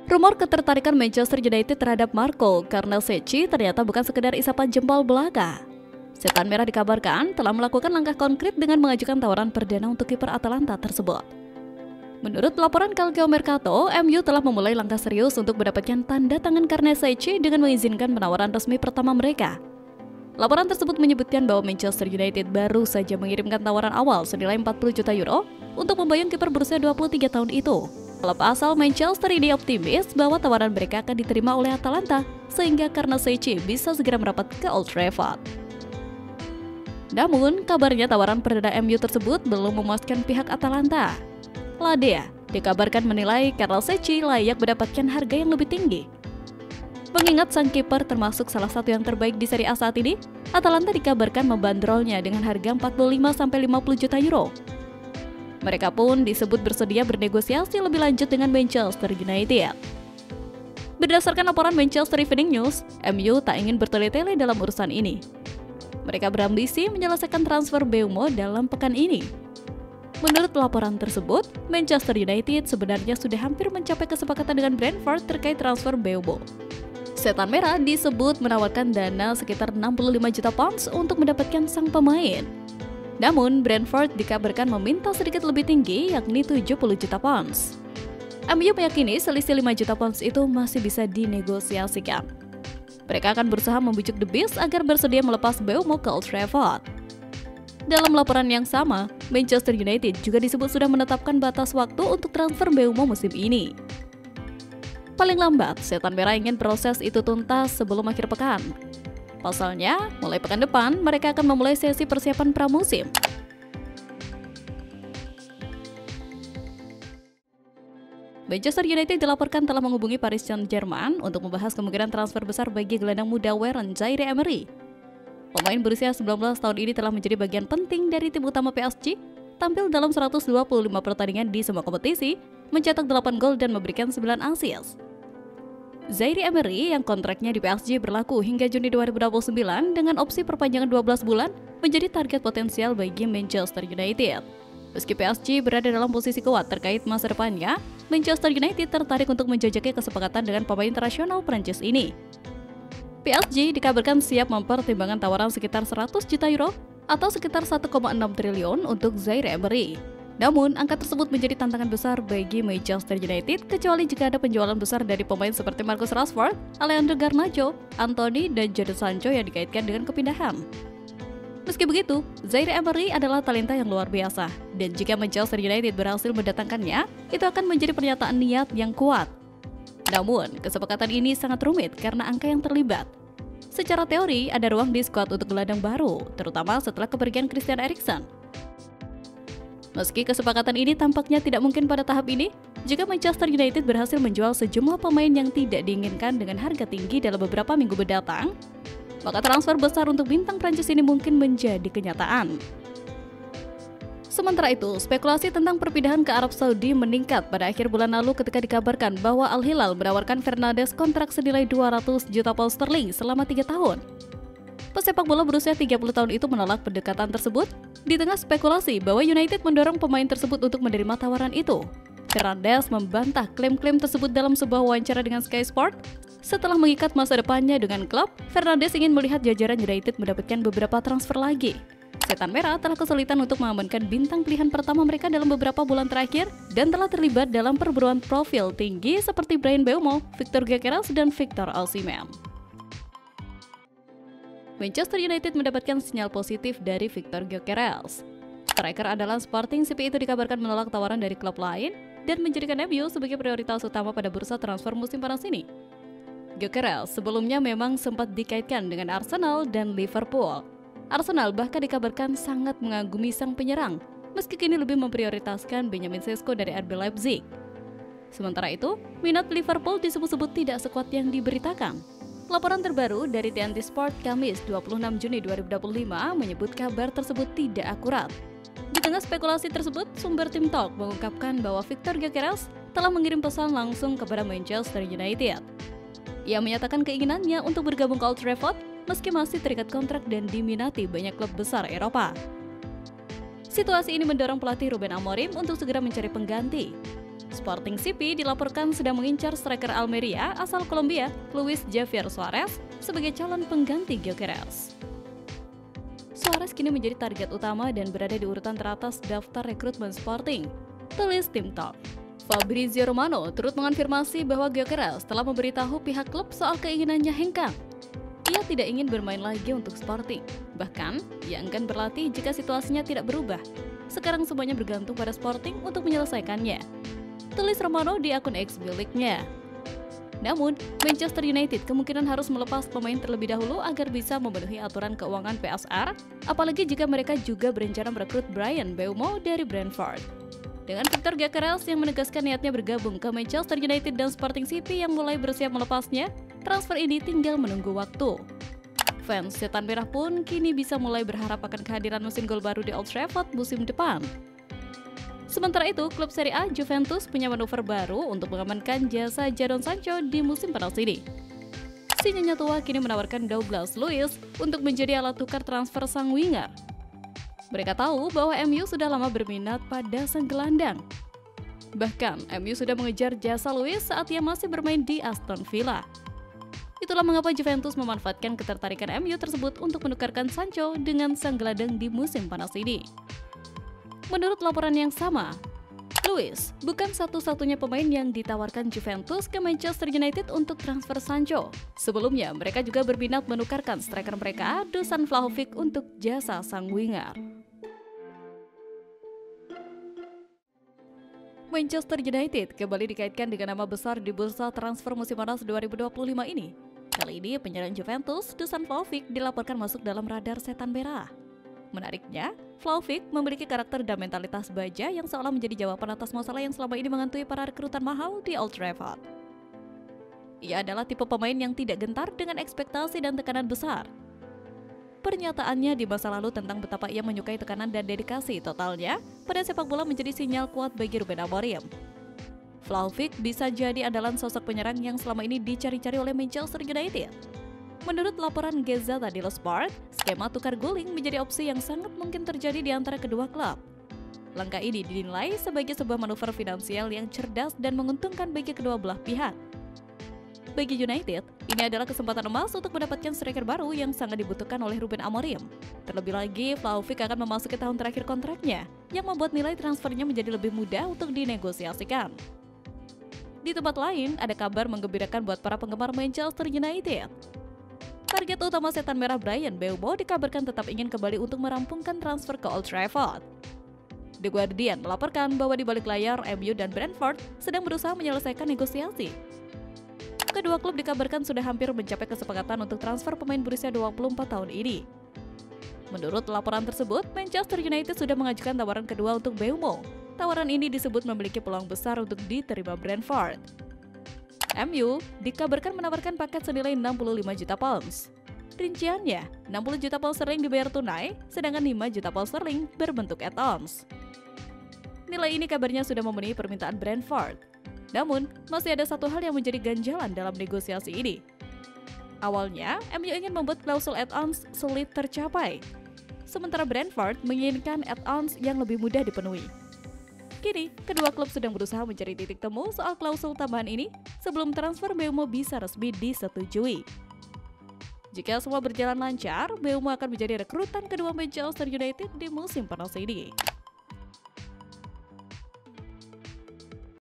Rumor ketertarikan Manchester United terhadap Marco Carnesecchi ternyata bukan sekedar isapan jempol belaka. Setan Merah dikabarkan telah melakukan langkah konkret dengan mengajukan tawaran perdana untuk kiper Atalanta tersebut. Menurut laporan Calcio Mercato, MU telah memulai langkah serius untuk mendapatkan tanda tangan Carnesecchi dengan mengizinkan penawaran resmi pertama mereka. Laporan tersebut menyebutkan bahwa Manchester United baru saja mengirimkan tawaran awal senilai 40 juta euro untuk membayang kiper berusia 23 tahun itu. Klub asal Manchester ini optimis bahwa tawaran mereka akan diterima oleh Atalanta, sehingga Carnesecchi bisa segera merapat ke Old Trafford. Namun, kabarnya tawaran perdana MU tersebut belum memuaskan pihak Atalanta. La Dea dikabarkan menilai Carnesecchi layak mendapatkan harga yang lebih tinggi. Mengingat sang kiper termasuk salah satu yang terbaik di Serie A saat ini, Atalanta dikabarkan membandrolnya dengan harga 45-50 juta euro. Mereka pun disebut bersedia bernegosiasi lebih lanjut dengan Manchester United. Berdasarkan laporan Manchester Evening News, MU tak ingin bertele-tele dalam urusan ini. Mereka berambisi menyelesaikan transfer Mbeumo dalam pekan ini. Menurut laporan tersebut, Manchester United sebenarnya sudah hampir mencapai kesepakatan dengan Brentford terkait transfer Mbeumo. Setan Merah disebut menawarkan dana sekitar 65 juta pounds untuk mendapatkan sang pemain. Namun, Brentford dikabarkan meminta sedikit lebih tinggi, yakni 70 juta pounds. MU meyakini selisih 5 juta pounds itu masih bisa dinegosiasikan. Mereka akan berusaha membujuk The Beast agar bersedia melepas Mbeumo ke Old Trafford. Dalam laporan yang sama, Manchester United juga disebut sudah menetapkan batas waktu untuk transfer Mbeumo musim ini. Paling lambat, Setan Merah ingin proses itu tuntas sebelum akhir pekan. Pasalnya, mulai pekan depan, mereka akan memulai sesi persiapan pramusim. Manchester United dilaporkan telah menghubungi Paris Saint-Germain untuk membahas kemungkinan transfer besar bagi gelandang muda Warren Zaïre Emery. Pemain berusia 19 tahun ini telah menjadi bagian penting dari tim utama PSG, tampil dalam 125 pertandingan di semua kompetisi, mencetak 8 gol dan memberikan 9 assist. Zaïre Emery yang kontraknya di PSG berlaku hingga Juni 2029 dengan opsi perpanjangan 12 bulan menjadi target potensial bagi Manchester United. Meski PSG berada dalam posisi kuat terkait masa depannya, Manchester United tertarik untuk menjajaki kesepakatan dengan pemain internasional Prancis ini. PSG dikabarkan siap mempertimbangkan tawaran sekitar 100 juta euro atau sekitar 1,6 triliun untuk Zaïre Emery. Namun, angka tersebut menjadi tantangan besar bagi Manchester United kecuali jika ada penjualan besar dari pemain seperti Marcus Rashford, Alejandro Garnacho, Anthony, dan Jadon Sancho yang dikaitkan dengan kepindahan. Meski begitu, Zaïre Emery adalah talenta yang luar biasa, dan jika Manchester United berhasil mendatangkannya, itu akan menjadi pernyataan niat yang kuat. Namun, kesepakatan ini sangat rumit karena angka yang terlibat. Secara teori, ada ruang di skuad untuk gelandang baru, terutama setelah kepergian Christian Eriksen. Meski kesepakatan ini tampaknya tidak mungkin pada tahap ini, jika Manchester United berhasil menjual sejumlah pemain yang tidak diinginkan dengan harga tinggi dalam beberapa minggu mendatang, maka transfer besar untuk bintang Prancis ini mungkin menjadi kenyataan. Sementara itu, spekulasi tentang perpindahan ke Arab Saudi meningkat pada akhir bulan lalu ketika dikabarkan bahwa Al Hilal menawarkan Fernandes kontrak senilai 200 juta pound sterling selama 3 tahun. Pesepak bola berusia 30 tahun itu menolak pendekatan tersebut di tengah spekulasi bahwa United mendorong pemain tersebut untuk menerima tawaran itu. Fernandes membantah klaim-klaim tersebut dalam sebuah wawancara dengan Sky Sport. Setelah mengikat masa depannya dengan klub, Fernandes ingin melihat jajaran United mendapatkan beberapa transfer lagi. Setan Merah telah kesulitan untuk mengamankan bintang pilihan pertama mereka dalam beberapa bulan terakhir dan telah terlibat dalam perburuan profil tinggi seperti Bryan Mbeumo, Victor Gyökeres, dan Victor Osimhen. Manchester United mendapatkan sinyal positif dari Victor Gyökeres. Striker andalan Sporting CP itu dikabarkan menolak tawaran dari klub lain dan menjadikan MU sebagai prioritas utama pada bursa transfer musim panas ini. Gyökeres sebelumnya memang sempat dikaitkan dengan Arsenal dan Liverpool. Arsenal bahkan dikabarkan sangat mengagumi sang penyerang, meski kini lebih memprioritaskan Benjamin Sesko dari RB Leipzig. Sementara itu, minat Liverpool disebut-sebut tidak sekuat yang diberitakan. Laporan terbaru dari TNT Sport Kamis 26 Juni 2025 menyebut kabar tersebut tidak akurat. Di tengah spekulasi tersebut, sumber Tim Talk mengungkapkan bahwa Victor Gyökeres telah mengirim pesan langsung kepada Manchester United. Ia menyatakan keinginannya untuk bergabung ke Old Trafford meski masih terikat kontrak dan diminati banyak klub besar Eropa. Situasi ini mendorong pelatih Ruben Amorim untuk segera mencari pengganti. Sporting CP dilaporkan sedang mengincar striker Almeria asal Kolombia, Luis Javier Suarez, sebagai calon pengganti Gyökeres. Suarez kini menjadi target utama dan berada di urutan teratas daftar rekrutmen Sporting, tulis Tim Talk. Fabrizio Romano turut mengonfirmasi bahwa Gyökeres telah memberitahu pihak klub soal keinginannya hengkang. Ia tidak ingin bermain lagi untuk Sporting. Bahkan, ia enggan berlatih jika situasinya tidak berubah. Sekarang semuanya bergantung pada Sporting untuk menyelesaikannya, tulis Romano di akun X miliknya. Namun, Manchester United kemungkinan harus melepas pemain terlebih dahulu agar bisa memenuhi aturan keuangan PSR, apalagi jika mereka juga berencana merekrut Bryan Mbeumo dari Brentford. Dengan Victor Gyökeres yang menegaskan niatnya bergabung ke Manchester United dan Sporting CP yang mulai bersiap melepasnya, transfer ini tinggal menunggu waktu. Fans Setan Merah pun kini bisa mulai berharap akan kehadiran mesin gol baru di Old Trafford musim depan. Sementara itu, klub Serie A Juventus punya manuver baru untuk mengamankan jasa Jadon Sancho di musim panas ini. Si nyonya tua kini menawarkan Douglas Luiz untuk menjadi alat tukar transfer sang winger. Mereka tahu bahwa MU sudah lama berminat pada sang gelandang. Bahkan, MU sudah mengejar jasa Luiz saat ia masih bermain di Aston Villa. Itulah mengapa Juventus memanfaatkan ketertarikan MU tersebut untuk menukarkan Sancho dengan sang gelandang di musim panas ini. Menurut laporan yang sama, Luiz bukan satu-satunya pemain yang ditawarkan Juventus ke Manchester United untuk transfer Sancho. Sebelumnya, mereka juga berminat menukarkan striker mereka, Dusan Vlahovic, untuk jasa sang winger. Manchester United kembali dikaitkan dengan nama besar di bursa transfer musim panas 2025 ini. Kali ini, penyerang Juventus, Dusan Vlahovic, dilaporkan masuk dalam radar Setan Merah. Menariknya, Vlahovic memiliki karakter dan mentalitas baja yang seolah menjadi jawaban atas masalah yang selama ini menghantui para rekrutan mahal di Old Trafford. Ia adalah tipe pemain yang tidak gentar dengan ekspektasi dan tekanan besar. Pernyataannya di masa lalu tentang betapa ia menyukai tekanan dan dedikasi totalnya pada sepak bola menjadi sinyal kuat bagi Ruben Amorim. Vlahovic bisa jadi andalan sosok penyerang yang selama ini dicari-cari oleh Manchester United. Menurut laporan Gazzetta dello Sport, skema tukar guling menjadi opsi yang sangat mungkin terjadi di antara kedua klub. Langkah ini dinilai sebagai sebuah manuver finansial yang cerdas dan menguntungkan bagi kedua belah pihak. Bagi United, ini adalah kesempatan emas untuk mendapatkan striker baru yang sangat dibutuhkan oleh Ruben Amorim. Terlebih lagi, Vlahovic akan memasuki tahun terakhir kontraknya, yang membuat nilai transfernya menjadi lebih mudah untuk dinegosiasikan. Di tempat lain, ada kabar menggembirakan buat para penggemar Manchester United. Target utama Setan Merah Bryan Mbeumo dikabarkan tetap ingin kembali untuk merampungkan transfer ke Old Trafford. The Guardian melaporkan bahwa di balik layar MU dan Brentford sedang berusaha menyelesaikan negosiasi. Kedua klub dikabarkan sudah hampir mencapai kesepakatan untuk transfer pemain berusia 24 tahun ini. Menurut laporan tersebut, Manchester United sudah mengajukan tawaran kedua untuk Mbeumo. Tawaran ini disebut memiliki peluang besar untuk diterima Brentford. MU dikabarkan menawarkan paket senilai 65 juta pounds. Rinciannya, 60 juta pound sterling dibayar tunai, sedangkan 5 juta pound sterling berbentuk add-ons. Nilai ini kabarnya sudah memenuhi permintaan Brentford. Namun, masih ada satu hal yang menjadi ganjalan dalam negosiasi ini. Awalnya, MU ingin membuat klausul add-ons sulit tercapai, sementara Brentford menginginkan add-ons yang lebih mudah dipenuhi. Kini, kedua klub sedang berusaha mencari titik temu soal klausul tambahan ini sebelum transfer Mbeumo bisa resmi disetujui. Jika semua berjalan lancar, Mbeumo akan menjadi rekrutan kedua Manchester United di musim panas ini.